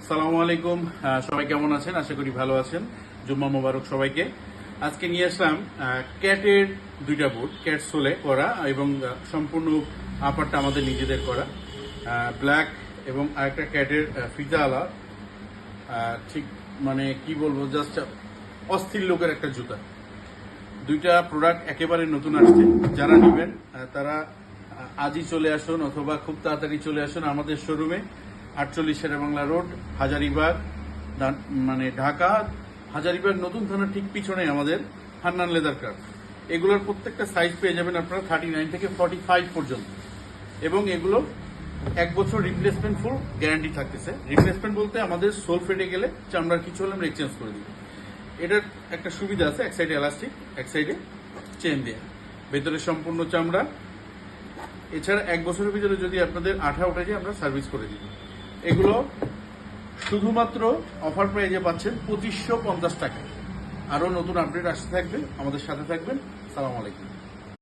আসসালামু আলাইকুম। সবাই কেমন আছেন? আশা করি ভালো আছেন। জুম্মা মোবারক সবাইকে। আজকে নিয়ে আসলাম ক্যাটের দুইটা বুট, ক্যাট সোলে করা এবং সম্পূর্ণ আপারটা আমাদের নিজেদের করা, ব্ল্যাক এবং আরেকটা ক্যাটের ফিতাওয়ালা। ঠিক মানে কি বলবো, জাস্ট অস্থির লোকের একটা জুতা। দুইটা প্রোডাক্ট একেবারে নতুন আসছে। যারা নেবেন তারা আজই চলে আসুন অথবা খুব তাড়াতাড়ি চলে আসুন আমাদের শোরুমে, 48 শেরেবাংলা রোড, হাজারীবাগ, মানে ঢাকা। হাজারীবাগ নতুন থানার ঠিক পিছনে আমাদের হান্নান লেদার ক্রাফট। এগুলোর প্রত্যেকটা সাইজ পেয়ে যাবেন আপনারা 39 থেকে 45 পর্যন্ত, এবং এগুলো 1 বছর রিপ্লেসমেন্ট ফুল গ্যারান্টি থাকতেছে। রিপ্লেসমেন্ট বলতে আমাদের সোল ফেটে গেলে চামড়ার কিছু হলে আমরা এক্সচেঞ্জ করে দিই। এটার একটা সুবিধা আছে, এক সাইডে এলাস্টিক, এক সাইডে চেন দেয়া, ভেতরে সম্পূর্ণ চামড়া। এছাড়া 1 বছরের ভিতরে যদি আপনাদের আঠা উঠে যায় আমরা সার্ভিস করে দিই। এগুলো শুধুমাত্র অফার প্রাইজে পাচ্ছেন 2550 টাকা। আরও নতুন আপডেট আসতে থাকবে, আমাদের সাথে থাকবেন। সালাম আলাইকুম।